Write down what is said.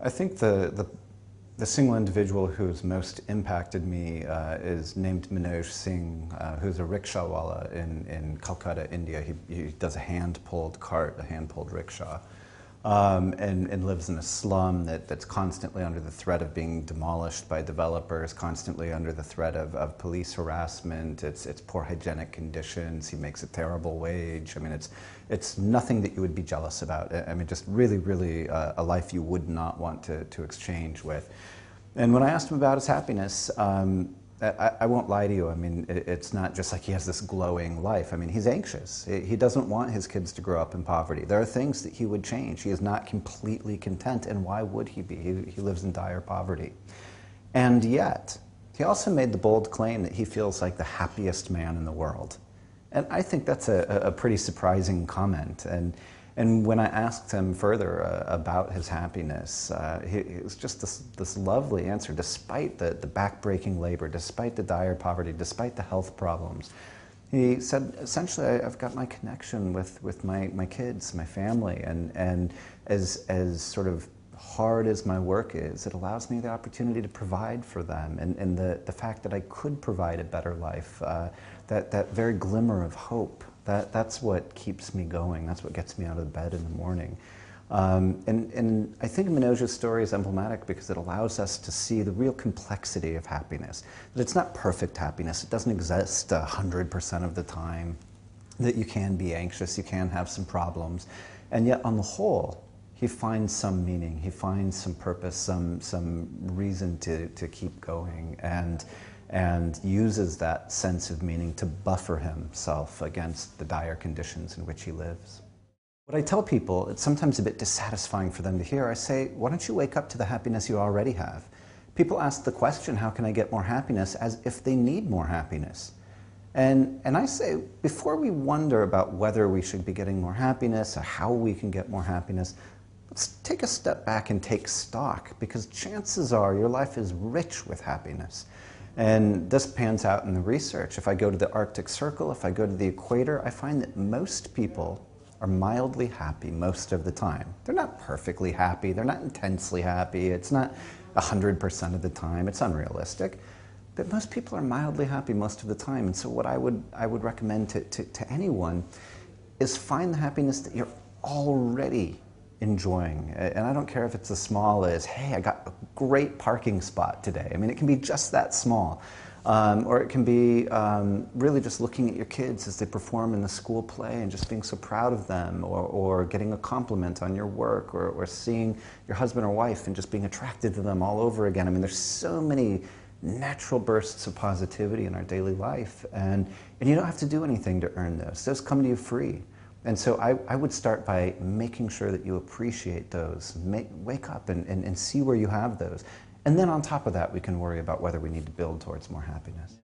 I think the single individual who's most impacted me is named Manoj Singh, who's a rickshawala in Calcutta, India. He does a hand-pulled cart, a hand-pulled rickshaw, and lives in a slum that's constantly under the threat of being demolished by developers, constantly under the threat of police harassment. It's poor hygienic conditions. He makes a terrible wage. I mean, it's nothing that you would be jealous about. I mean, just really a life you would not want to exchange with. And when I asked him about his happiness, I won't lie to you. I mean, it's not just like he has this glowing life. I mean, he's anxious. He doesn't want his kids to grow up in poverty. There are things that he would change. He is not completely content, and why would he be? He lives in dire poverty. And yet, he also made the bold claim that he feels like the happiest man in the world. And I think that's a pretty surprising comment. And when I asked him further about his happiness, it was just this lovely answer. Despite the backbreaking labor, despite the dire poverty, despite the health problems, he said, essentially, I've got my connection with my kids, my family, and as sort of hard as my work is, it allows me the opportunity to provide for them, and the fact that I could provide a better life, that very glimmer of hope, that's what keeps me going. That's what gets me out of bed in the morning. And I think Manoj's story is emblematic because it allows us to see the real complexity of happiness. That it's not perfect happiness. It doesn't exist 100% of the time. That you can be anxious, you can have some problems. And yet on the whole, he finds some meaning, he finds some purpose, some reason to keep going, and uses that sense of meaning to buffer himself against the dire conditions in which he lives. What I tell people, it's sometimes a bit dissatisfying for them to hear. I say, why don't you wake up to the happiness you already have? People ask the question, how can I get more happiness, as if they need more happiness. And I say, before we wonder about whether we should be getting more happiness or how we can get more happiness, let's take a step back and take stock, because chances are your life is rich with happiness. And this pans out in the research. If I go to the Arctic Circle, if I go to the equator, I find that most people are mildly happy most of the time. They're not perfectly happy, they're not intensely happy, it's not 100% of the time, it's unrealistic. But most people are mildly happy most of the time. And so what I would recommend to anyone is find the happiness that you're already enjoying. And I don't care if it's as small as, hey, I got a great parking spot today. I mean, it can be just that small. Or it can be really just looking at your kids as they perform in the school play and just being so proud of them, or getting a compliment on your work, or seeing your husband or wife and just being attracted to them all over again. I mean, there's so many natural bursts of positivity in our daily life, and you don't have to do anything to earn those. Those come to you free. And so I would start by making sure that you appreciate those. Wake up and see where you have those. And then on top of that, we can worry about whether we need to build towards more happiness.